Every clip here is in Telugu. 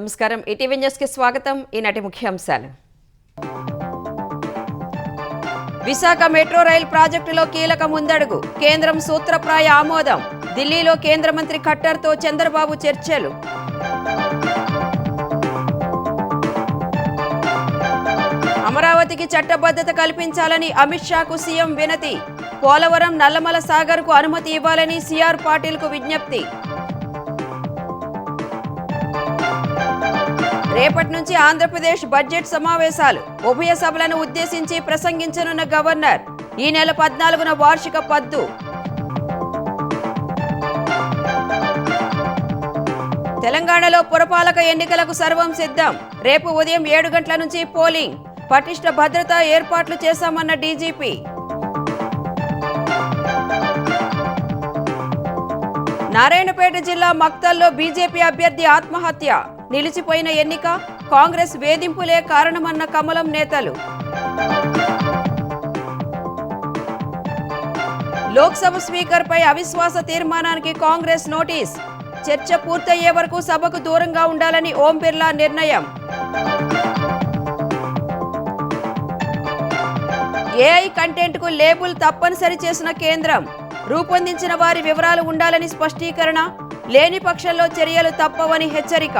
నమస్కారం. ఈటీవీ న్యూస్ కి స్వాగతం. ఈనాటి ముఖ్యాంశాలు. విశాఖ మెట్రో రైల్ ప్రాజెక్టులో కీలక ముందడుగు. కేంద్రం సూత్రప్రాయ ఆమోదం. ఢిల్లీలో కేంద్ర మంత్రి ఖట్టర్తో చంద్రబాబు చర్చలు. అమరావతికి చట్టబద్ధత కల్పించాలని అమిత్ షాకు సీఎం వినతి. పోలవరం నల్లమల సాగర్కు అనుమతి ఇవ్వాలని సిఆర్ పాటిల్కు విజ్ఞప్తి. రేపటి నుంచి ఆంధ్రప్రదేశ్ బడ్జెట్ సమావేశాలు. ఉభయ సభలను ఉద్దేశించి ప్రసంగించనున్న గవర్నర్. ఈ నెల 14న వార్షిక పద్దు. తెలంగాణలో పురపాలక ఎన్నికలకు సర్వం సిద్ధం. రేపు ఉదయం 7 గంటల నుంచి పోలింగ్. పటిష్ట భద్రతా ఏర్పాట్లు చేశామన్న డీజీపీ. నారాయణపేట జిల్లా మక్తల్లో బీజేపీ అభ్యర్థి ఆత్మహత్య. నిలిచిపోయిన ఎన్నిక, కాంగ్రెస్ వేధింపులే కారణమన్న కమలం నేతలు. లోక్సభ స్పీకర్పై అవిశ్వాస తీర్మానానికి కాంగ్రెస్ నోటీస్. చర్చ పూర్తయ్యే వరకు సభకు దూరంగా ఉండాలని ఓం బిర్లా నిర్ణయం. ఏఐ కంటెంట్కు లేబుల్ తప్పనిసరి చేసిన కేంద్రం. రూపొందించిన వారి వివరాలు ఉండాలని స్పష్టీకరణ. లేని పక్షంలో చర్యలు తప్పవని హెచ్చరిక.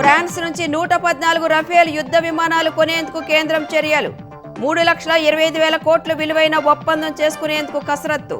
ఫ్రాన్స్ నుంచి 114 రఫేల్ యుద్ధ విమానాలు కొనేందుకు కేంద్రం చర్యలు. 3,25,000 కోట్ల విలువైన ఒప్పందం చేసుకునేందుకు కసరత్తు.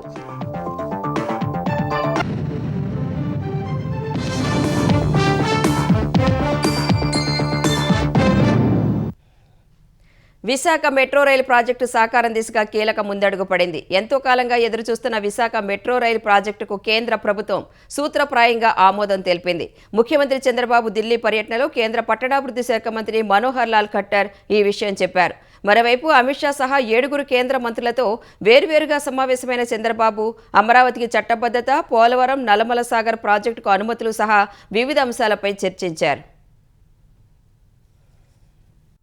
విశాఖ మెట్రో రైలు ప్రాజెక్టు సాకారం దిశగా కీలక ముందడుగు పడింది. ఎంతో కాలంగా ఎదురుచూస్తున్న విశాఖ మెట్రో రైలు ప్రాజెక్టుకు కేంద్ర ప్రభుత్వం సూత్రప్రాయంగా ఆమోదం తెలిపింది. ముఖ్యమంత్రి చంద్రబాబు ఢిల్లీ పర్యటనలో కేంద్ర పట్టణాభివృద్ధి శాఖ మంత్రి మనోహర్ లాల్ ఖట్టర్ ఈ విషయం చెప్పారు. మరోవైపు అమిత్ షా సహా 7 కేంద్ర మంత్రులతో వేర్వేరుగా సమావేశమైన చంద్రబాబు అమరావతికి చట్టబద్ధత, పోలవరం నల్లమల సాగర్ ప్రాజెక్టుకు అనుమతులు సహా వివిధ అంశాలపై చర్చించారు.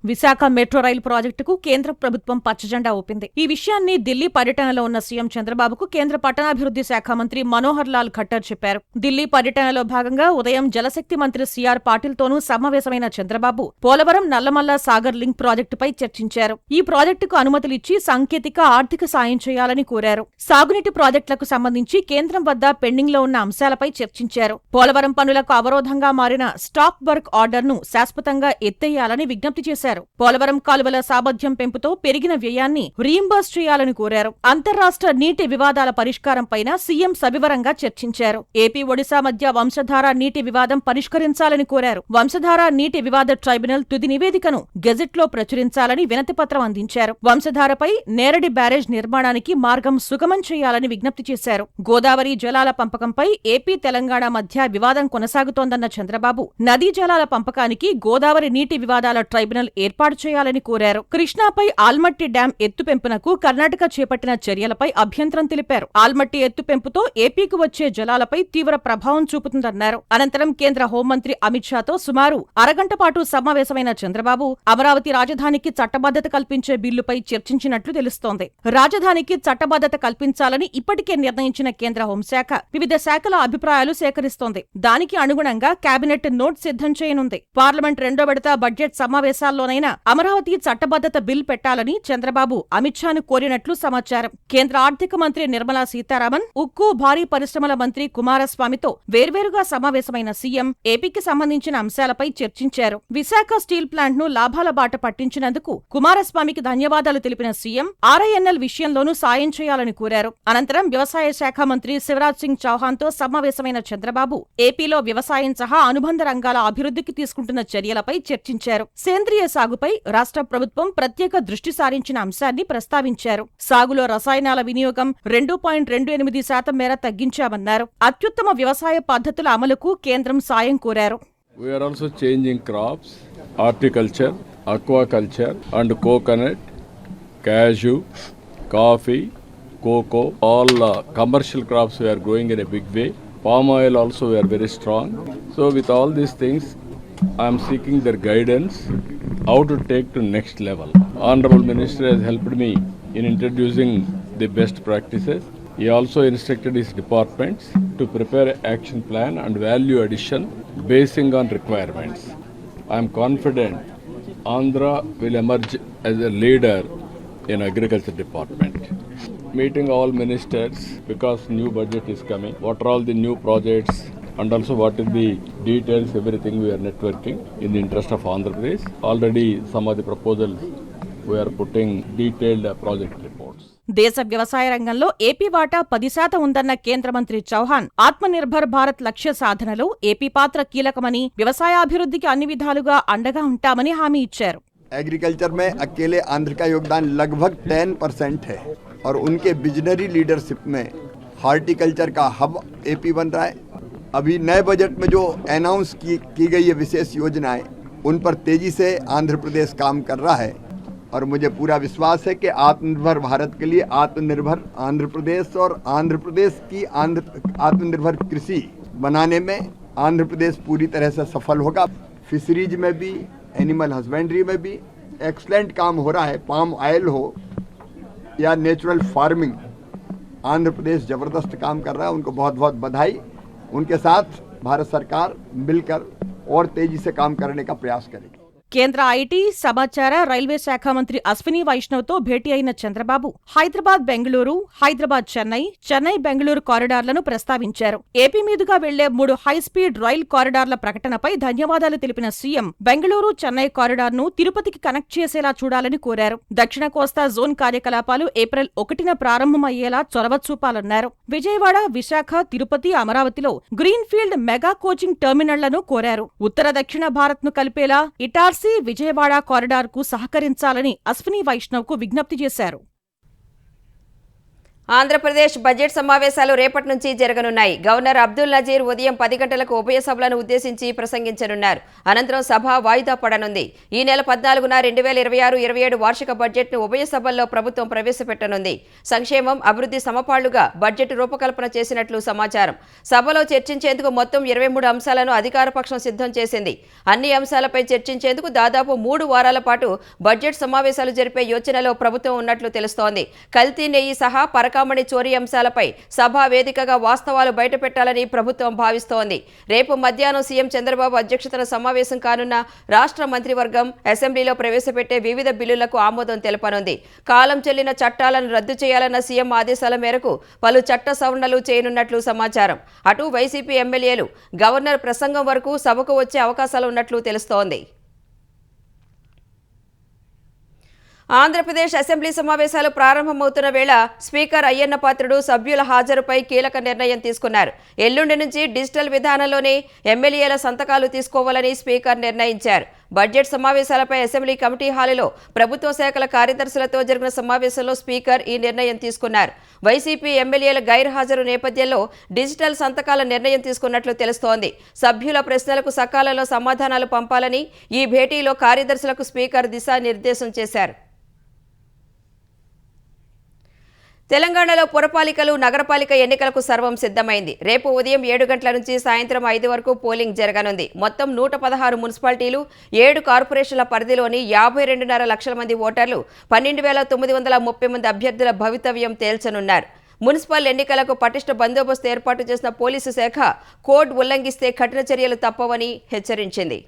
విశాఖ మెట్రో రైలు ప్రాజెక్టుకు కేంద్ర ప్రభుత్వం పచ్చజెండా ఊపింది. ఈ విషయాన్ని ఢిల్లీ పర్యటనలో ఉన్న సీఎం చంద్రబాబుకు కేంద్ర పట్టణాభివృద్ధి శాఖ మంత్రి మనోహర్ లాల్ ఖట్టర్ చెప్పారు. ఢిల్లీ పర్యటనలో భాగంగా ఉదయం జలశక్తి మంత్రి సిఆర్ పాటిల్తోనూ సమావేశమైన చంద్రబాబు పోలవరం నల్లమల్ల సాగర్ లింక్ ప్రాజెక్టుపై చర్చించారు. ఈ ప్రాజెక్టుకు అనుమతులిచ్చి సాంకేతిక, ఆర్థిక సాయం చేయాలని కోరారు. సాగునీటి ప్రాజెక్టులకు సంబంధించి కేంద్రం వద్ద పెండింగ్లో ఉన్న అంశాలపై చర్చించారు. పోలవరం పనులకు అవరోధంగా మారిన స్టాప్ వర్క్ ఆర్డర్ను శాశ్వతంగా ఎత్తేయాలని విజ్ఞప్తి చేశారు. పోలవరం కాలువల సామర్థ్యం పెంపుతో పెరిగిన వ్యయాన్ని రీయింబర్స్ చేయాలని కోరారు. అంతర్రాష్ట్ర నీటి వివాదాల పరిష్కారంపైన సీఎం సవివరంగా చర్చించారు. ఏపీ, ఒడిశా మధ్య వంశధార నీటి వివాదం పరిష్కరించాలని కోరారు. వంశధార నీటి వివాద ట్రైబ్యునల్ తుది నివేదికను గెజెట్లో ప్రచురించాలని వినతిపత్రం అందించారు. వంశధారపై నేరడి బ్యారేజ్ నిర్మాణానికి మార్గం సుగమం చేయాలని విజ్ఞప్తి చేశారు. గోదావరి జలాల పంపకంపై ఏపీ, తెలంగాణ మధ్య వివాదం కొనసాగుతోందన్న చంద్రబాబు నదీ జలాల పంపకానికి గోదావరి నీటి వివాదాల ట్రైబ్యునల్ ఏర్పాటు చేయాలని కోరారు. కృష్ణాపై ఆల్మట్టి డ్యాం ఎత్తుపెంపునకు కర్ణాటక చేపట్టిన చర్యలపై అభ్యంతరం తెలిపారు. ఆల్మట్టి ఎత్తుపెంపుతో ఏపీకి వచ్చే జలాలపై తీవ్ర ప్రభావం చూపుతుందన్నారు. అనంతరం కేంద్ర హోంమంత్రి అమిత్ షాతో సుమారు అరగంట పాటు సమావేశమైన చంద్రబాబు అమరావతి రాజధానికి చట్టబద్ధత కల్పించే బిల్లుపై చర్చించినట్లు తెలుస్తోంది. రాజధానికి చట్టబద్ధత కల్పించాలని ఇప్పటికే నిర్ణయించిన కేంద్ర హోంశాఖ వివిధ శాఖల అభిప్రాయాలు సేకరిస్తోంది. దానికి అనుగుణంగా కేబినెట్ నోట్ సిద్ధం చేయనుంది. పార్లమెంట్ 2వ విడత బడ్జెట్ సమావేశాల్లో అమరావతి చట్టబద్ధత బిల్ పెట్టాలని చంద్రబాబు అమిత్ షాను కోరినట్లు సమాచారం. కేంద్ర ఆర్థిక మంత్రి నిర్మలా సీతారామన్, ఉక్కు, భారీ పరిశ్రమల మంత్రి కుమారస్వామితో వేర్వేరుగా సమావేశమైన సీఎం ఏపీకి సంబంధించిన అంశాలపై చర్చించారు. విశాఖ స్టీల్ ప్లాంట్ ను లాభాల బాట పట్టించినందుకు కుమారస్వామికి ధన్యవాదాలు తెలిపిన సీఎం ఆర్ఐఎన్ఎల్ విషయంలోనూ సాయం చేయాలని కోరారు. అనంతరం వ్యవసాయ శాఖ మంత్రి శివరాజ్ సింగ్ చౌహాన్ తో సమావేశమైన చంద్రబాబు ఏపీలో వ్యవసాయం సహా అనుబంధ రంగాల అభివృద్ధికి తీసుకుంటున్న చర్యలపై చర్చించారు. సేంద్రియ సాగుపై రాష్ట్ర ప్రభుత్వం ప్రత్యేక దృష్టి సారించిన అంశాన్ని ప్రస్తావించారు. సాగులో రసాయనాల వినియోగం 2.28% మేర తగ్గించామన్నారు. అత్యుత్తమ వ్యవసాయ పద్ధతుల అమలుకు కేంద్రం సాయం కోరారు. We are also changing crops, horticulture, aquaculture and coconut, cashew, coffee, cocoa, all commercial crops we are growing in a big way. Palm oil also we are very strong. So with all these things I am seeking their guidance how to take to next level. Honorable Minister has helped me in introducing the best practices. He also instructed his departments to prepare action plan and value addition basing on requirements. I am confident Andhra will emerge as a leader in agriculture department. Meeting all ministers because new budget is coming. What are all the new projects and also what is the details, everything we are networking in the interest of Andhra Pradesh. Already some of the proposals we are putting detailed project reports. దేశ వ్యవసాయ రంగంలో ఏపీ వాటా 10% ఉందన్న కేంద్ర మంత్రి చౌహాన్ ఆత్మనిర్భర్ భారత్ లక్ష్య సాధనలో ఏపీ పాత్ర కీలకమని వ్యవసాయాభివృద్ధికి అన్ని విధాలుగా అండగా ఉంటామని హామీ ఇచ్చారు. एग्रीकल्चर में अकेले आंध्र का योगदान लगभग 10% है और उनके विजनरी लीडरशिप में हॉर्टिकल्चर का हब एपी बन रहा है. अभी नए बजट में जो अनाउंस की गई है विशेष योजनाएं, उन पर तेजी से आंध्र प्रदेश काम कर रहा है और मुझे पूरा विश्वास है कि आत्मनिर्भर भारत के लिए आत्मनिर्भर आंध्र प्रदेश और आंध्र प्रदेश की आत्मनिर्भर कृषि बनाने में आंध्र प्रदेश पूरी तरह से सफल होगा. फिशरीज में भी, एनिमल हस्बेंड्री में भी एक्सलेंट काम हो रहा है. पाम ऑयल हो या नेचुरल फार्मिंग, आंध्र प्रदेश ज़बरदस्त काम कर रहा है. उनको बहुत बहुत बधाई. उनके साथ भारत सरकार मिलकर और तेजी से काम करने का प्रयास करेगी. కేంద్ర ఐటీ, సమాచార, రైల్వే శాఖ మంత్రి అశ్విని వైష్ణవ్తో భేటీ అయిన చంద్రబాబు హైదరాబాద్ బెంగళూరు, హైదరాబాద్ చెన్నై, చెన్నై బెంగళూరు కారిడార్లను ప్రస్తావించారు. ఏపీ మీదుగా వెళ్లే 3 హైస్పీడ్ రైల్ కారిడార్ల ప్రకటనపై ధన్యవాదాలు తెలిపిన సీఎం బెంగళూరు, చెన్నై కారిడార్ను తిరుపతికి కనెక్ట్ చేసేలా చూడాలని కోరారు. దక్షిణ కోస్తా జోన్ కార్యకలాపాలు ఏప్రిల్ 1న ప్రారంభమయ్యేలా చొరవ చూపాలన్నారు. విజయవాడ, విశాఖ, తిరుపతి, అమరావతిలో గ్రీన్ఫీల్డ్ మెగా కోచింగ్ టెర్మినళ్లను కోరారు. ఉత్తర దక్షిణ భారత్ను కలిపేలా ఇటార్సీ, విజయవాడ కారిడార్కు సహకరించాలని అశ్విని వైష్ణవ్కు విజ్ఞప్తి చేశారు. ఆంధ్రప్రదేశ్ బడ్జెట్ సమావేశాలు రేపటి నుంచి జరగనున్నాయి. గవర్నర్ అబ్దుల్ నజీర్ ఉదయం 10 గంటలకు ఉభయ సభలను ఉద్దేశించి ప్రసంగించనున్నారు. అనంతరం సభ వాయిదా పడనుంది. ఈ నెల 14న 2026-27 వార్షిక బడ్జెట్ను ఉభయ సభల్లో ప్రభుత్వం ప్రవేశపెట్టనుంది. సంక్షేమం, అభివృద్ధి సమపాళ్లుగా బడ్జెట్ రూపకల్పన చేసినట్లు సమాచారం. సభలో చర్చించేందుకు మొత్తం 23 అంశాలను అధికార పక్షం సిద్ధం చేసింది. అన్ని అంశాలపై చర్చించేందుకు దాదాపు 3 వారాల పాటు బడ్జెట్ సమావేశాలు జరిపే యోచనలో ప్రభుత్వం ఉన్నట్లు తెలుస్తోంది. కల్తీ నెయ్యి సహా పరకామణి చోరీ అంశాలపై సభా వేదికగా వాస్తవాలు బయటపెట్టాలని ప్రభుత్వం భావిస్తోంది. రేపు మధ్యాహ్నం సీఎం చంద్రబాబు అధ్యక్షతన సమావేశం కానున్న రాష్ట్ర మంత్రివర్గం అసెంబ్లీలో ప్రవేశపెట్టే వివిధ బిల్లులకు ఆమోదం తెలపనుంది. కాలం చెల్లిన చట్టాలను రద్దు చేయాలన్న సీఎం ఆదేశాల మేరకు పలు చట్ట సవరణలు చేయనున్నట్లు సమాచారం. అటు వైసీపీ ఎమ్మెల్యేలు గవర్నర్ ప్రసంగం వరకు సభకు వచ్చే అవకాశాలు ఉన్నట్లు తెలుస్తోంది. ఆంధ్రప్రదేశ్ అసెంబ్లీ సమావేశాలు ప్రారంభమవుతున్న వేళ స్పీకర్ అయ్యన్న పాత్రుడు సభ్యుల హాజరుపై కీలక నిర్ణయం తీసుకున్నారు. ఎల్లుండి నుంచి డిజిటల్ విధానంలోనే ఎమ్మెల్యేల సంతకాలు తీసుకోవాలని స్పీకర్ నిర్ణయించారు. బడ్జెట్ సమావేశాలపై అసెంబ్లీ కమిటీ హాలులో ప్రభుత్వ శాఖల కార్యదర్శులతో జరిగిన సమావేశంలో స్పీకర్ ఈ నిర్ణయం తీసుకున్నారు. వైసీపీ ఎమ్మెల్యేల గైర్హాజరు నేపథ్యంలో డిజిటల్ సంతకాల నిర్ణయం తీసుకున్నట్లు తెలుస్తోంది. సభ్యుల ప్రశ్నలకు సకాలంలో సమాధానాలు పంపాలని ఈ భేటీలో కార్యదర్శులకు స్పీకర్ దిశానిర్దేశం చేశారు. తెలంగాణలో పురపాలికలు, నగరపాలిక ఎన్నికలకు సర్వం సిద్ధమైంది. రేపు ఉదయం 7 గంటల నుంచి సాయంత్రం 5 వరకు పోలింగ్ జరగనుంది. మొత్తం 116 మున్సిపాలిటీలు, 7 కార్పొరేషన్ల పరిధిలోని 52.5 లక్షల మంది ఓటర్లు, 12,930 మంది అభ్యర్థుల భవితవ్యం తేల్చనున్నారు. మున్సిపల్ ఎన్నికలకు పటిష్ట బందోబస్తు ఏర్పాటు చేసిన పోలీసు శాఖ కోడ్ ఉల్లంఘిస్తే కఠిన చర్యలు తప్పవని హెచ్చరించింది.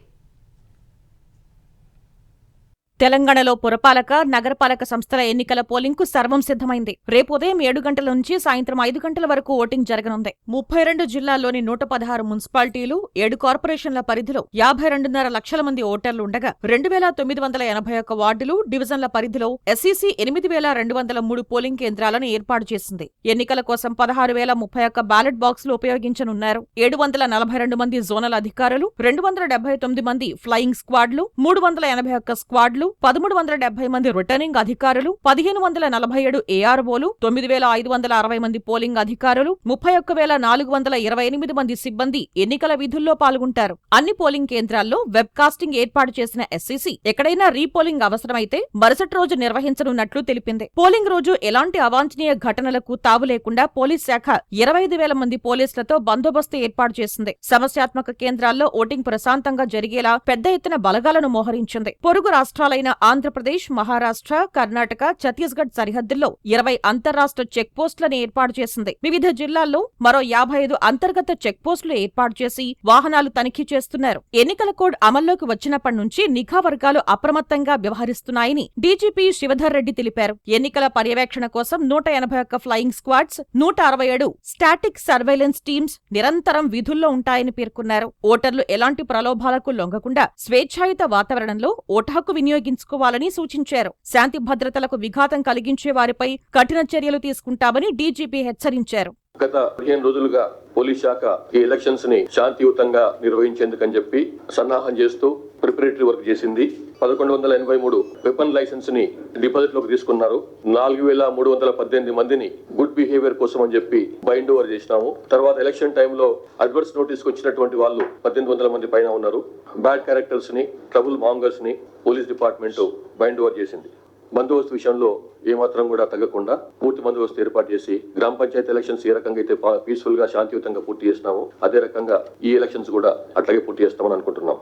తెలంగాణలో పురపాలక, నగరపాలక సంస్థల ఎన్నికల పోలింగ్కు సర్వం సిద్ధమైంది. రేపు ఉదయం 7 గంటల నుంచి సాయంత్రం 5 గంటల వరకు ఓటింగ్ జరగనుంది. 32 జిల్లాల్లోని 116 మున్సిపాలిటీలు, 7 కార్పొరేషన్ల పరిధిలో 52.5 లక్షల మంది ఓటర్లు ఉండగా 2,981 వార్డులు, డివిజన్ల పరిధిలో ఎస్ఈసీ 8,203 పోలింగ్ కేంద్రాలను ఏర్పాటు చేసింది. ఎన్నికల కోసం 16,031 బ్యాలెట్ బాక్సులు ఉపయోగించనున్నారు. 742 మంది జోనల్ అధికారులు, 279 మంది ఫ్లయింగ్ స్క్వాడ్లు, 381 స్క్వాడ్లు, 1,370 మంది రిటర్నింగ్ అధికారులు, 1,547 ఏఆర్ఓలు, 9,560 మంది పోలింగ్ అధికారులు, 31,428 మంది సిబ్బంది ఎన్నికల విధుల్లో పాల్గొంటారు. అన్ని పోలింగ్ కేంద్రాల్లో వెబ్ కాస్టింగ్ ఏర్పాటు చేసిన ఎస్ఈసీ ఎక్కడైనా రీపోలింగ్ అవసరమైతే మరుసటి రోజు నిర్వహించనున్నట్లు తెలిపింది. పోలింగ్ రోజు ఎలాంటి అవాంఛనీయ ఘటనలకు తావు లేకుండా పోలీస్ శాఖ 25,000 మంది పోలీసులతో బందోబస్తు ఏర్పాటు చేసింది. సమస్యాత్మక కేంద్రాల్లో ఓటింగ్ ప్రశాంతంగా జరిగేలా పెద్ద ఎత్తున బలగాలను మోహరించింది. పొరుగు రాష్ట్రాలైన రాష్ట్రాలైన ఆంధ్రప్రదేశ్, మహారాష్ట్ర, కర్ణాటక, ఛత్తీస్గఢ్ సరిహద్దుల్లో 20 అంతర్రాష్ట్ర చెక్ పోస్టులను ఏర్పాటు చేసింది. వివిధ జిల్లాల్లో మరో 55 అంతర్గత చెక్ పోస్టులు ఏర్పాటు చేసి వాహనాలు తనిఖీ చేస్తున్నారు. ఎన్నికల కోడ్ అమల్లోకి వచ్చినప్పటి నుంచి నిఘా వర్గాలు అప్రమత్తంగా వ్యవహరిస్తున్నాయని డీజీపీ శివధర్ రెడ్డి తెలిపారు. ఎన్నికల పర్యవేక్షణ కోసం 181 flying squads, 167 static surveillance teams నిరంతరం విధుల్లో ఉంటాయని పేర్కొన్నారు. ఓటర్లు ఎలాంటి ప్రలోభాలకు లొంగకుండా స్వేచ్ఛాయుత వాతావరణంలో ఓటు హక్కు వినియోగించుకోవాలని సూచించారు. శాంతి భద్రతలకు విఘాతం కలిగించే వారిపై కఠిన చర్యలు తీసుకుంటామని డీజీపీ హెచ్చరించారు. గత 15 రోజులుగా పోలీస్ శాఖ ఈ ఎలక్షన్స్ ని శాంతియుతంగా నిర్వహించేందుకని చెప్పి సన్నాహం చేస్తూ ప్రిపరేటరీ వర్క్ చేసింది. 1183 వెపన్ లైసెన్స్ ని డిపాజిట్ లోకి తీసుకున్నారు. 4318 మందిని గుడ్ బిహేవియర్ కోసం అని చెప్పి బైండ్ ఓవర్ చేసినాము. తర్వాత ఎలక్షన్ టైంలో అడ్వర్స్ నోటీస్ వచ్చినటువంటి వాళ్ళు 1800 మంది పైన ఉన్నారు. బ్యాడ్ క్యారెక్టర్స్ ని, ట్రబుల్ మాంగర్స్ ని పోలీస్ డిపార్ట్మెంట్ బైండ్ ఓవర్ చేసింది. బందోబస్తు విషయంలో ఏమాత్రం కూడా తగ్గకుండా పూర్తి బందోబస్తు ఏర్పాటు చేసి గ్రామ పంచాయతీ ఎలక్షన్స్ ఏ రకంగా అయితే పీస్ఫుల్ గా శాంతియుతంగా పూర్తి చేసినామో అదే రకంగా ఈ ఎలక్షన్స్ కూడా అట్లాగే పూర్తి చేస్తామని అనుకుంటున్నాం.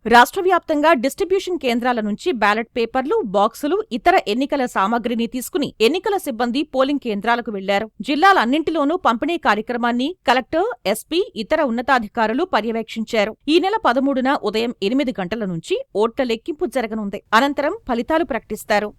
రాష్ట్ర వ్యాప్తంగా డిస్ట్రిబ్యూషన్ కేంద్రాల నుంచి బ్యాలెట్ పేపర్లు, బాక్సులు, ఇతర ఎన్నికల సామగ్రిని తీసుకుని ఎన్నికల సిబ్బంది పోలింగ్ కేంద్రాలకు వెళ్లారు. జిల్లాలన్నింటిలోనూ పంపిణీ కార్యక్రమాన్ని కలెక్టర్, ఎస్పీ, ఇతర ఉన్నతాధికారులు పర్యవేక్షించారు. ఈ నెల 13న ఉదయం 8 గంటల నుంచి ఓట్ల లెక్కింపు జరగనుంది. అనంతరం ఫలితాలు ప్రకటిస్తారు.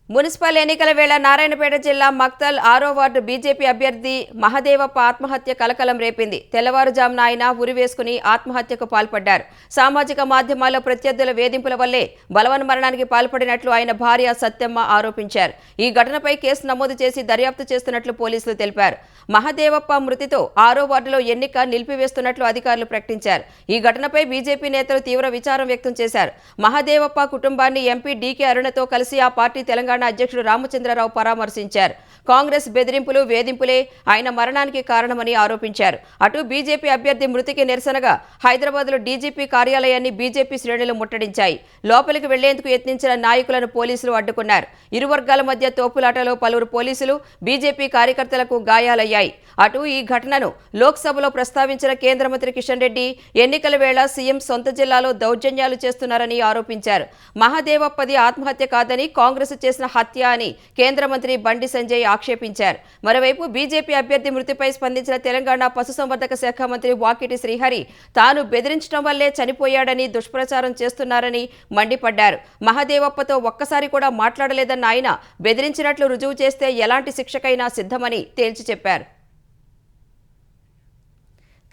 మున్సిపల్ ఎన్నికల వేళ నారాయణపేట జిల్లా మక్తల్ 6వ వార్డు బీజేపీ అభ్యర్థి మహదేవప్ప ఆత్మహత్య కలకలం రేపింది. తెల్లవారుజామున ఆయన ఉరివేసుకుని ఆత్మహత్యకు పాల్పడ్డారు. సామాజిక మాధ్యమాల్లో ప్రత్యర్థుల వేధింపుల వల్లే బలవన్మరణానికి పాల్పడినట్లు ఆయన భార్య సత్యమ్మ ఆరోపించారు. ఈ ఘటనపై కేసు నమోదు చేసి దర్యాప్తు చేస్తున్నట్లు పోలీసులు తెలిపారు. మహదేవప్ప మృతితో 6వ వార్డులో ఎన్నిక నిలిపివేస్తున్నట్లు అధికారులు ప్రకటించారు. ఈ ఘటనపై బీజేపీ నేతలు తీవ్ర విచారం వ్యక్తం చేశారు. మహదేవప్ప కుటుంబాన్ని ఎంపీ డీకే అరుణతో కలిసి ఆ పార్టీ తెలంగాణ అధ్యక్షుడు రామచంద్రరావు పరామర్శించారు. కాంగ్రెస్ బెదిరింపులు, వేధింపులే ఆయన మరణానికి కారణమని ఆరోపించారు. అటు బీజేపీ అభ్యర్థి మృతికి నిరసనగా హైదరాబాద్లో డీజీపీ కార్యాలయాన్ని బీజేపీ శ్రేణులు ముట్టడించాయి. లోపలికి వెళ్లేందుకు యత్నించిన నాయకులను పోలీసులు అడ్డుకున్నారు. ఇరు వర్గాల మధ్య తోపులాటలో పలువురు పోలీసులు, బీజేపీ కార్యకర్తలకు గాయాలయ్యాయి. అటు ఈ ఘటనను లోక్సభలో ప్రస్తావించిన కేంద్ర మంత్రి కిషన్ రెడ్డి ఎన్నికల వేళ సీఎం సొంత జిల్లాలో దౌర్జన్యాలు చేస్తున్నారని ఆరోపించారు. మహదేవప్పది ఆత్మహత్య కాదని, కాంగ్రెస్ చేసిన హత్య అని కేంద్ర మంత్రి బండి సంజయ్ ఆక్షేపించారు. మరోవైపు బీజేపీ అభ్యర్థి మృతిపై స్పందించిన తెలంగాణ పశుసంవర్ధక శాఖ మంత్రి వాకిటి శ్రీహరి తాను బెదిరించడం వల్లే చనిపోయాడని దుష్ప్రచారం చేస్తున్నారని మండిపడ్డారు. మహదేవప్పతో ఒక్కసారి కూడా మాట్లాడలేదన్న ఆయన బెదిరించినట్లు రుజువు చేస్తే ఎలాంటి శిక్షకైనా సిద్ధమని తేల్చి చెప్పారు.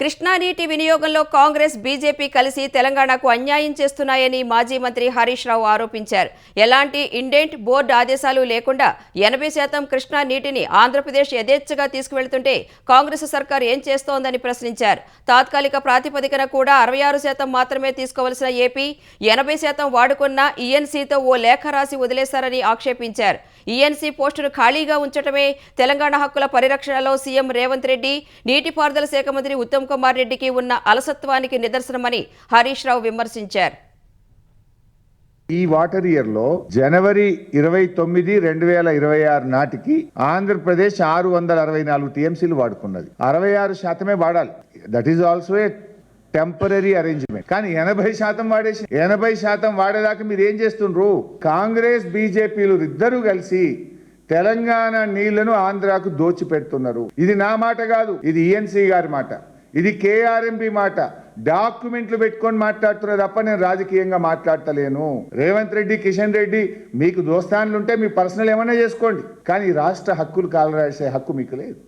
కృష్ణా నీటి వినియోగంలో కాంగ్రెస్, బీజేపీ కలిసి తెలంగాణకు అన్యాయం చేస్తున్నాయని మాజీ మంత్రి హరీష్ రావు ఆరోపించారు. ఎలాంటి ఇండెంట్, బోర్డు ఆదేశాలు లేకుండా 80% కృష్ణా నీటిని ఆంధ్రప్రదేశ్ యథేచ్ఛగా తీసుకువెళ్తుంటే కాంగ్రెస్ సర్కార్ ఏం చేస్తోందని ప్రశ్నించారు. తాత్కాలిక ప్రాతిపదికన కూడా 66% మాత్రమే తీసుకోవలసిన ఏపీ 80% వాడుకున్న ఈఎన్సీతో ఓ లేఖ రాసి వదిలేశారని ఆక్షేపించారు. ఈఎన్సీ పోస్టును ఖాళీగా ఉంచడమే తెలంగాణ హక్కుల పరిరక్షణలో సీఎం రేవంత్ రెడ్డి, నీటిపారుదల శాఖ మంత్రి ఉత్తమ్ కుమార్ రెడ్డికి ఉన్న అలసత్వానికి నిదర్శనమని హరీష్ రావు విమర్శించారు. ఈ వాటర్ ఇయర్ లో జనవరి 29, 2026 నాటికి ఆంధ్రప్రదేశ్ 664 టీఎంసీలు వాడుకున్నది. 66% వాడాలి. That is also a temporary arrangement. కానీ 80% వాడేసి 80% వాడేదాకా మీరు ఏం చేస్తుండ్రు? కాంగ్రెస్, బీజేపీలు ఇద్దరు కలిసి తెలంగాణ నీళ్లను ఆంధ్రాకు దోచిపెడుతున్నారు. ఇది నా మాట కాదు, ఇది ఈఎన్సీ గారి మాట, ఇది కేఆర్ఎంపీ మాట. డాక్యుమెంట్లు పెట్టుకొని మాట్లాడుతున్నారు తప్ప నేను రాజకీయంగా మాట్లాడతలేను. రేవంత్ రెడ్డి, కిషన్ రెడ్డి మీకు దోస్తాన్లు ఉంటే మీ పర్సనల్ ఏమైనా చేసుకోండి, కానీ రాష్ట్ర హక్కులు కాలరాసే హక్కు మీకు లేదు.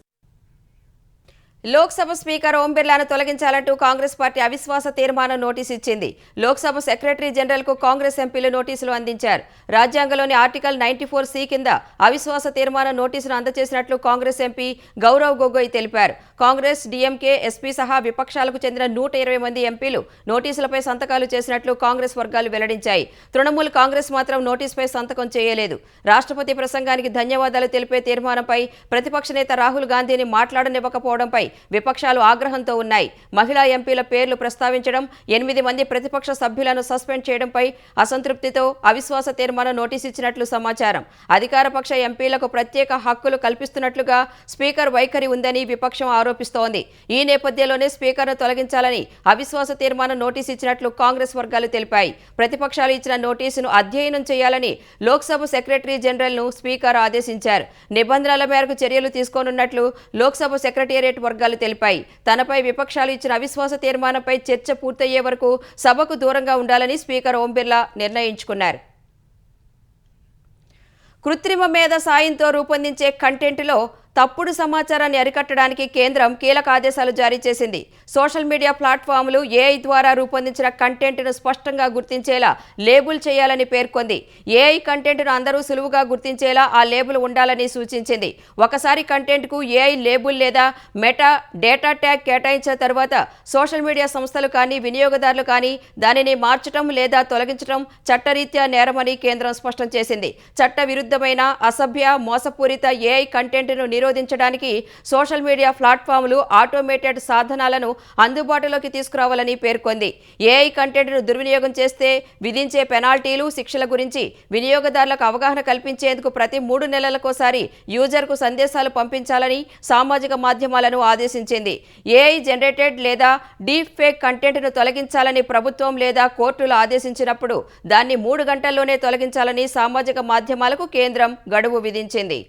లోక్సభ స్పీకర్ ఓం బిర్లాను తొలగించాలంటూ కాంగ్రెస్ పార్టీ అవిశ్వాస తీర్మానం నోటీసు ఇచ్చింది. లోక్సభ సెక్రటరీ జనరల్కు కాంగ్రెస్ ఎంపీలు నోటీసులు అందించారు. రాజ్యాంగంలోని ఆర్టికల్ 94C కింద అవిశ్వాస తీర్మానం నోటీసును అందజేసినట్లు కాంగ్రెస్ ఎంపీ గౌరవ్ గొగోయ్ తెలిపారు. కాంగ్రెస్, డీఎంకే, ఎస్పీ సహా విపక్షాలకు చెందిన 120 మంది ఎంపీలు నోటీసులపై సంతకాలు చేసినట్లు కాంగ్రెస్ వర్గాలు వెల్లడించాయి. తృణమూల్ కాంగ్రెస్ మాత్రం నోటీసుపై సంతకం చేయలేదు. రాష్ట్రపతి ప్రసంగానికి ధన్యవాదాలు తెలిపే తీర్మానంపై ప్రతిపక్ష నేత రాహుల్ గాంధీని మాట్లాడనివ్వకపోవడంపై విపక్షాలు ఆగ్రహంతో ఉన్నాయి. మహిళా ఎంపీల పేర్లు ప్రస్తావించడం, 8 మంది ప్రతిపక్ష సభ్యులను సస్పెండ్ చేయడంపై అసంతృప్తితో అవిశ్వాస తీర్మానం నోటీసు ఇచ్చినట్లు సమాచారం. అధికారపక్ష ఎంపీలకు ప్రత్యేక హక్కులు కల్పిస్తున్నట్లుగా స్పీకర్ వైఖరి ఉందని విపక్షం ఆరోపిస్తోంది. ఈ నేపథ్యంలోనే స్పీకర్ను తొలగించాలని అవిశ్వాస తీర్మానం నోటీసు ఇచ్చినట్లు కాంగ్రెస్ వర్గాలు తెలిపాయి. ప్రతిపక్షాలు ఇచ్చిన నోటీసును అధ్యయనం చేయాలని లోక్సభ సెక్రటరీ జనరల్ను స్పీకర్ ఆదేశించారు. నిబంధనల మేరకు చర్యలు తీసుకోనున్నట్లు లోక్సభ సెక్రటేరియట్ వర్గాలు తెలిపాయి. తనపై విపక్షాలు ఇచ్చిన అవిశ్వాస తీర్మానంపై చర్చ పూర్తయ్యే వరకు సభకు దూరంగా ఉండాలని స్పీకర్ ఓం బిర్లా నిర్ణయించుకున్నారు. కృత్రిమ మేధ సాయంతో రూపొందించే కంటెంట్లో తప్పుడు సమాచారాన్ని అరికట్టడానికి కేంద్రం కీలక ఆదేశాలు జారీ చేసింది. సోషల్ మీడియా ప్లాట్ఫామ్లు ఏఐ ద్వారా రూపొందించిన కంటెంట్ను స్పష్టంగా గుర్తించేలా లేబుల్ చేయాలని పేర్కొంది. ఏఐ కంటెంట్ను అందరూ సులువుగా గుర్తించేలా ఆ లేబుల్ ఉండాలని సూచించింది. ఒకసారి కంటెంట్కు ఏఐ లేబుల్ లేదా మెటా డేటా ట్యాగ్ కేటాయించిన తర్వాత సోషల్ మీడియా సంస్థలు కానీ వినియోగదారులు కానీ దానిని మార్చడం లేదా తొలగించడం చట్టరీత్యా నేరమని కేంద్రం స్పష్టం చేసింది. చట్ట విరుద్ధమైన అసభ్య మోసపూరిత ఏఐ కంటెంట్ను నిరోధించడానికి సోషల్ మీడియా ప్లాట్ఫామ్లు ఆటోమేటెడ్ సాధనాలను అందుబాటులోకి తీసుకురావాలని పేర్కొంది. ఏఐ కంటెంట్ను దుర్వినియోగం చేస్తే విధించే పెనాల్టీలు, శిక్షల గురించి వినియోగదారులకు అవగాహన కల్పించేందుకు ప్రతి 3 నెలలకోసారి యూజర్కు సందేశాలు పంపించాలని సామాజిక మాధ్యమాలను ఆదేశించింది. ఏఐ జనరేటెడ్ లేదా డీప్ ఫేక్ కంటెంట్ను తొలగించాలని ప్రభుత్వం లేదా కోర్టులు ఆదేశించినప్పుడు దాన్ని 3 గంటల్లోనే తొలగించాలని సామాజిక మాధ్యమాలకు కేంద్రం గడువు విధించింది.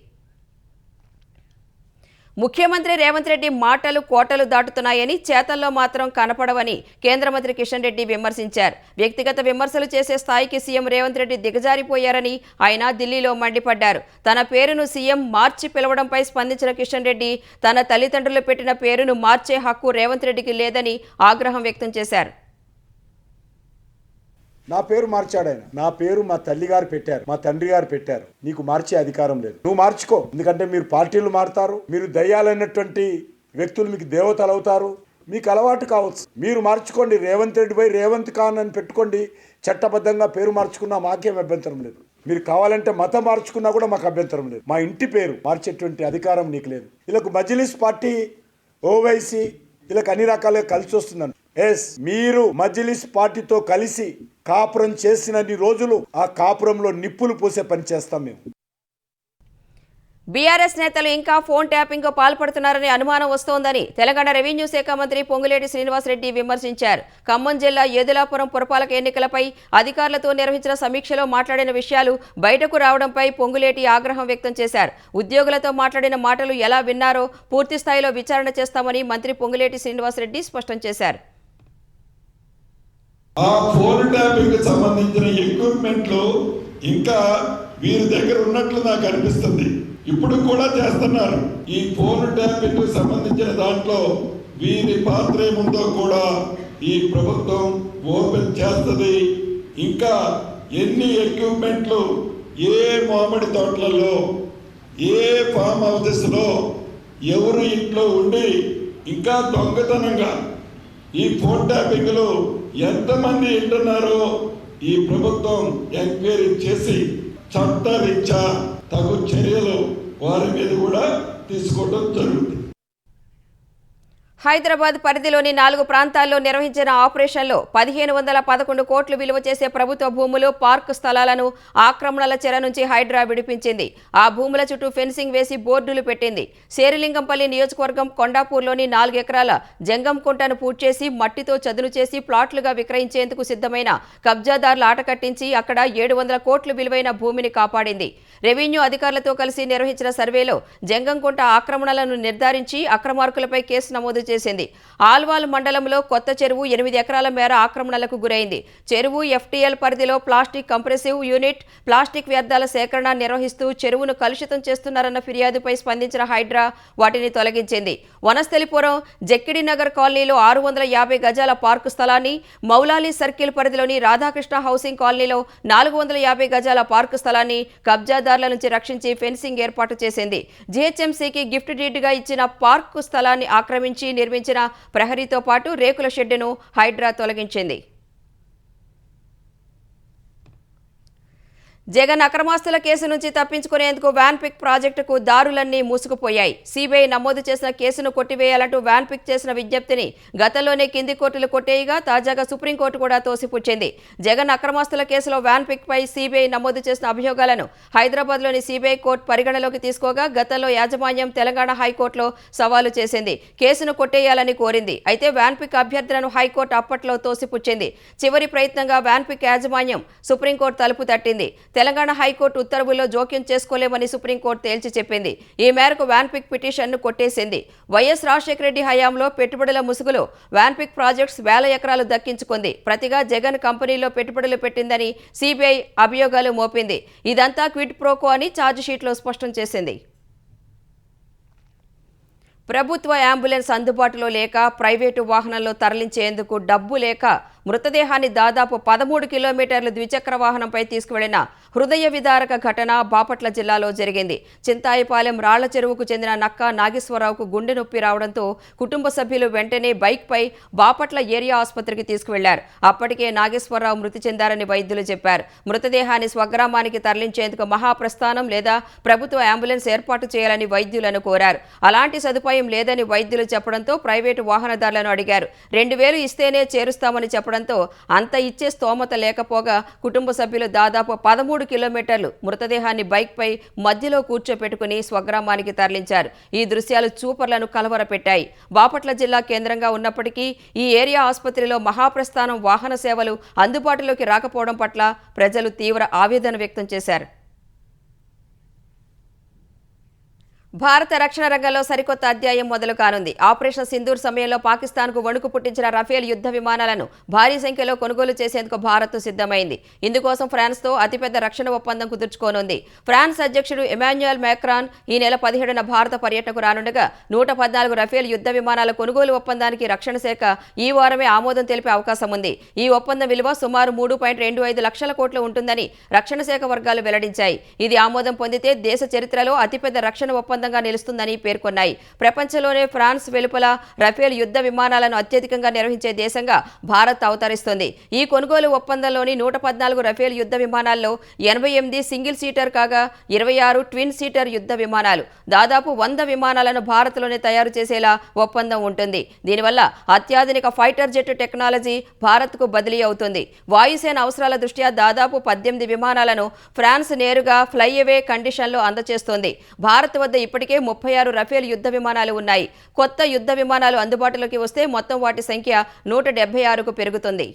ముఖ్యమంత్రి రేవంత్ రెడ్డి మాటలు కోటలు దాటుతున్నాయని, చేతల్లో మాత్రం కనపడవని కేంద్ర మంత్రి కిషన్ రెడ్డి విమర్శించారు. వ్యక్తిగత విమర్శలు చేసే స్థాయికి సీఎం రేవంత్ రెడ్డి దిగజారిపోయారని ఆయన ఢిల్లీలో మండిపడ్డారు. తన పేరును సీఎం మార్చి పిలవడంపై స్పందించిన కిషన్ రెడ్డి తన తల్లిదండ్రులు పెట్టిన పేరును మార్చే హక్కు రేవంత్ రెడ్డికి లేదని ఆగ్రహం వ్యక్తం చేశారు. నా పేరు మార్చాడు ఆయన. నా పేరు మా తల్లి గారు పెట్టారు, మా తండ్రి గారు పెట్టారు. నీకు మార్చే అధికారం లేదు. నువ్వు మార్చుకో. ఎందుకంటే మీరు పార్టీలు మారుతారు, మీరు దయ్యాలైనటువంటి వ్యక్తులు మీకు దేవతలు అవుతారు. మీకు అలవాటు కావచ్చు. మీరు మార్చుకోండి. రేవంత్ రెడ్డి పై రేవంత్ ఖాన్ అని పెట్టుకోండి. చట్టబద్ధంగా పేరు మార్చుకున్నా మాకేం అభ్యంతరం లేదు. మీరు కావాలంటే మతం మార్చుకున్నా కూడా మాకు అభ్యంతరం లేదు. మా ఇంటి పేరు మార్చేటువంటి అధికారం నీకు లేదు. వీళ్ళకు మజ్లిస్ పార్టీ, ఓవైసీ వీళ్ళకి అన్ని రకాలుగా కలిసి వస్తుందని. మీరు మజ్లిస్ పార్టీతో కలిసి కాపురం చేసినన్ని రోజులు ఆ కాపురంలో నిప్పులు పోసే పని చేస్తాం మేము. బీఆర్ఎస్ నేతలు ఇంకా ఫోన్ ట్యాపింగ్ కు పాల్పడుతున్నారనే అనుమానం వస్తోందని తెలంగాణ రెవెన్యూ శాఖ మంత్రి పొంగులేటి శ్రీనివాసరెడ్డి విమర్శించారు. ఖమ్మం జిల్లా ఏదులాపురం పురపాలక ఎన్నికలపై అధికారులతో నిర్వహించిన సమీక్షలో మాట్లాడిన విషయాలు బయటకు రావడంపై పొంగులేటి ఆగ్రహం వ్యక్తం చేశారు. ఉద్యోగులతో మాట్లాడిన మాటలు ఎలా విన్నారో పూర్తి స్థాయిలో విచారణ చేస్తామని మంత్రి పొంగులేటి శ్రీనివాసరెడ్డి స్పష్టం చేశారు. ఆ ఫోన్ ట్యాపింగ్ కి సంబంధించిన ఎక్విప్మెంట్లు ఇంకా వీరి దగ్గర ఉన్నట్లు నాకు అనిపిస్తుంది. ఇప్పుడు కూడా చేస్తున్నారు. ఈ ఫోన్ ట్యాపింగ్ కి సంబంధించిన దాంట్లో వీరి పాత్ర ఏముందో కూడా ఈ ప్రభుత్వం ఓపెన్ చేస్తుంది. ఇంకా ఎన్ని ఎక్విప్మెంట్లు ఏ మామిడి తోటలలో, ఏ ఫామ్ హౌసెస్లో, ఎవరు ఇంట్లో ఉండి ఇంకా దొంగతనంగా ఈ ఫోన్ ట్యాపింగ్లు ఎంతమంది వింటున్నారో ఈ ప్రభుత్వం ఎంక్వైరీ చేసి చట్టరీత్యా తగు చర్యలు వారి మీద కూడా తీసుకోవడం జరుగుతుంది. హైదరాబాద్ పరిధిలోని 4 ప్రాంతాల్లో నిర్వహించిన ఆపరేషన్లో 1511 కోట్లు విలువ చేసే ప్రభుత్వ భూములు, పార్కు స్థలాలను ఆక్రమణల చెర నుంచి హైడ్రా విడిపించింది. ఆ భూముల చుట్టూ ఫెన్సింగ్ వేసి బోర్డులు పెట్టింది. శేరిలింగంపల్లి నియోజకవర్గం కొండాపూర్లోని 4 ఎకరాల జంగం కుంటను పూడ్చేసి మట్టితో చదును చేసి ప్లాట్లుగా విక్రయించేందుకు సిద్ధమైన కబ్జాదారుల ఆట కట్టించి అక్కడ 700 కోట్లు విలువైన భూమిని కాపాడింది. రెవెన్యూ అధికారులతో కలిసి నిర్వహించిన సర్వేలో జంగంకుంట ఆక్రమణలను నిర్ధారించి అక్రమార్కులపై కేసు నమోదు చేసింది. ఆల్వాల్ మండలంలో కొత్త చెరువు 8 ఎకరాల మేర ఆక్రమణలకు గురైంది. చెరువు ఎఫ్టీఎల్ పరిధిలో ప్లాస్టిక్ కంప్రెసివ్ యూనిట్ ప్లాస్టిక్ వ్యర్థాల సేకరణ నిర్వహిస్తూ చెరువును కలుషితం చేస్తున్నారన్న ఫిర్యాదుపై స్పందించిన హైడ్రా వాటిని తొలగించింది. వనస్థలిపురం జక్కిడి నగర్ కాలనీలో 650 గజాల పార్కు స్థలాన్ని, మౌలాలి సర్కిల్ పరిధిలోని రాధాకృష్ణ హౌసింగ్ కాలనీలో 450 గజాల పార్కు స్థలాన్ని కబ్జాదారుల నుంచి రక్షించి ఫెన్సింగ్ ఏర్పాటు చేసింది. జీహెచ్ఎంసీకి గిఫ్ట్ డీడ్గా ఇచ్చిన పార్కు స్థలాన్ని ఆక్రమించి నిర్మించిన ప్రహరీతో పాటు రేకుల షెడ్డును హైడ్రా తొలగించింది. జగన్ అక్రమాస్తుల కేసు నుంచి తప్పించుకునేందుకు వ్యాన్ పిక్ ప్రాజెక్టుకు దారులన్నీ మూసుకుపోయాయి. సిబిఐ నమోదు చేసిన కేసును కొట్టివేయాలంటూ వ్యాన్ పిక్ చేసిన విజ్ఞప్తిని గతంలోనే కింది కోర్టులు కొట్టేయగా తాజాగా సుప్రీంకోర్టు కూడా తోసిపుచ్చింది. జగన్ అక్రమాస్తుల కేసులో వ్యాన్ పిక్ పై సిబిఐ నమోదు చేసిన అభియోగాలను హైదరాబాద్లోని సిబిఐ కోర్టు పరిగణలోకి తీసుకోగా గతంలో యాజమాన్యం తెలంగాణ హైకోర్టులో సవాలు చేసింది. కేసును కొట్టేయాలని కోరింది. అయితే వ్యాన్ పిక్ అభ్యర్థనను హైకోర్టు అప్పట్లో తోసిపుచ్చింది. చివరి ప్రయత్నంగా వ్యాన్ పిక్ యాజమాన్యం సుప్రీంకోర్టు తలుపు తట్టింది. తెలంగాణ హైకోర్టు ఉత్తర్వుల్లో జోక్యం చేసుకోలేమని సుప్రీంకోర్టు తేల్చి చెప్పింది. ఈ మేరకు వ్యాన్ పిక్ పిటిషన్ను కొట్టేసింది. వైఎస్ రాజశేఖర రెడ్డి హయాంలో పెట్టుబడుల ముసుగులో వ్యాన్ పిక్ ప్రాజెక్ట్స్ 1000 ఎకరాలు దక్కించుకుంది. ప్రతిగా జగన్ కంపెనీలో పెట్టుబడులు పెట్టిందని సిబిఐ అభియోగాలు మోపింది. ఇదంతా క్విడ్ ప్రోకో అని ఛార్జిషీట్లో స్పష్టం చేసింది. ప్రభుత్వ అంబులెన్స్ అందుబాటులో లేక ప్రైవేటు వాహనంలో తరలించేందుకు డబ్బు లేక మృతదేహాన్ని దాదాపు 13 కిలోమీటర్లు ద్విచక్ర వాహనంపై తీసుకువెళ్లిన హృదయ విదారక ఘటన బాపట్ల జిల్లాలో జరిగింది. చింతాయిపాలెం రాళ్ల చెరువుకు చెందిన నక్కా నాగేశ్వరరావుకు గుండె నొప్పి రావడంతో కుటుంబ సభ్యులు వెంటనే బైక్పై బాపట్ల ఏరియా ఆసుపత్రికి తీసుకువెళ్లారు. అప్పటికే నాగేశ్వరరావు మృతి చెందారని వైద్యులు చెప్పారు. మృతదేహాన్ని స్వగ్రామానికి తరలించేందుకు మహాప్రస్థానం లేదా ప్రభుత్వ అంబులెన్స్ ఏర్పాటు చేయాలని వైద్యులను కోరారు. అలాంటి సదుపాయం లేదని వైద్యులు చెప్పడంతో ప్రైవేటు వాహనదారులను అడిగారు. 2000 ఇస్తేనే చేరుస్తామని చెప్పడంతో అంత ఇచ్చే స్తోమత లేకపోగా కుటుంబ సభ్యులు దాదాపు 13 కిలోమీటర్లు మృతదేహాన్ని బైక్పై మధ్యలో కూర్చోపెట్టుకుని స్వగ్రామానికి తరలించారు. ఈ దృశ్యాలు చూపర్లను కలవరపెట్టాయి. బాపట్ల జిల్లా కేంద్రంగా ఉన్నప్పటికీ ఈ ఏరియా ఆసుపత్రిలో మహాప్రస్థానం వాహన సేవలు అందుబాటులోకి రాకపోవడం పట్ల ప్రజలు తీవ్ర ఆవేదన వ్యక్తం చేశారు. భారత రక్షణ రంగంలో సరికొత్త అధ్యాయం మొదలు కానుంది. ఆపరేషన్ సింధూర్ సమయంలో పాకిస్తాన్కు వణుకు పుట్టించిన రఫేల్ యుద్ధ విమానాలను భారీ సంఖ్యలో కొనుగోలు చేసేందుకు భారత్ సిద్ధమైంది. ఇందుకోసం ఫ్రాన్స్తో అతిపెద్ద రక్షణ ఒప్పందం కుదుర్చుకోనుంది. ఫ్రాన్స్ అధ్యక్షుడు ఎమాన్యుయల్ మ్యాక్రాన్ ఈ నెల 17న భారత పర్యటనకు రానుండగా 114 రఫేల్ యుద్ధ విమానాల కొనుగోలు ఒప్పందానికి రక్షణ శాఖ ఈ వారమే ఆమోదం తెలిపే అవకాశం ఉంది. ఈ ఒప్పందం విలువ సుమారు 3.25 లక్షల కోట్లు ఉంటుందని రక్షణ శాఖ వర్గాలు వెల్లడించాయి. ఇది ఆమోదం పొందితే దేశ చరిత్రలో అతిపెద్ద రక్షణ ఒప్పందం నిలుస్తుందని పేర్కొన్నాయి. ప్రపంచంలోనే ఫ్రాన్స్ వెలుపల రఫేల్ యుద్ధ విమానాలను అత్యధికంగా నిర్వహించే దేశంగా భారత్ అవతరిస్తుంది. ఈ కొనుగోలు ఒప్పందంలోని 114 రఫేల్ యుద్ధ విమానాల్లో 88 సింగిల్ సీటర్ కాగా 26 ట్విన్ సీటర్ యుద్ధ విమానాలు, దాదాపు 100 విమానాలను భారత్లోనే తయారు చేసేలా ఒప్పందం ఉంటుంది. దీనివల్ల అత్యాధునిక ఫైటర్ జెట్ టెక్నాలజీ భారత్కు బదిలీ అవుతుంది. వాయుసేన అవసరాల దృష్ట్యా దాదాపు 18 విమానాలను ఫ్రాన్స్ నేరుగా ఫ్లైఅవే కండిషన్లో అందజేస్తోంది. భారత్ వద్ద ఇప్పటికే 36 రఫేల్ యుద్ధ విమానాలు ఉన్నాయి. కొత్త యుద్ధ విమానాలు అందుబాటులోకి వస్తే మొత్తం వాటి సంఖ్య 176కు పెరుగుతుంది.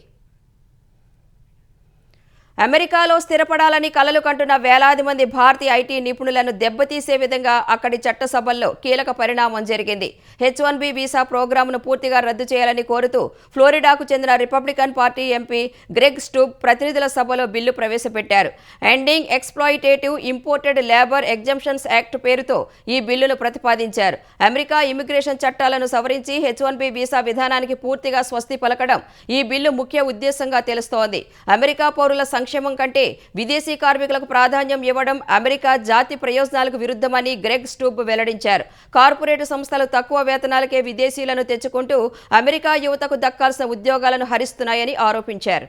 అమెరికాలో స్థిరపడాలని కలలు కంటున్న వేలాది మంది భారతీయ ఐటీ నిపుణులను దెబ్బతీసే విధంగా అక్కడి చట్టసభల్లో కీలక పరిణామం జరిగింది. H-1B వీసా ప్రోగ్రాంను పూర్తిగా రద్దు చేయాలని కోరుతూ ఫ్లోరిడాకు చెందిన రిపబ్లికన్ పార్టీ ఎంపీ గ్రెగ్ స్టూబ్ ప్రతినిధుల సభలో బిల్లు ప్రవేశపెట్టారు. Ending exploitative imported labour exemptions act పేరుతో ఈ బిల్లును ప్రతిపాదించారు. అమెరికా ఇమిగ్రేషన్ చట్టాలను సవరించి H-1B వీసా విధానానికి పూర్తిగా స్వస్తి పలకడం ఈ బిల్లు ముఖ్య ఉద్దేశంగా తెలుస్తోంది. అమెరికా పౌరుల సంక్షేమం కంటే విదేశీ కార్మికులకు ప్రాధాన్యం ఇవ్వడం అమెరికా జాతి ప్రయోజనాలకు విరుద్ధమని గ్రెగ్ స్టూబ్ వెల్లడించారు. కార్పొరేట్ సంస్థలు తక్కువ వేతనాలకే విదేశీయులను తెచ్చుకుంటూ అమెరికా యువతకు దక్కాల్సిన ఉద్యోగాలను హరిస్తున్నాయని ఆరోపించారు.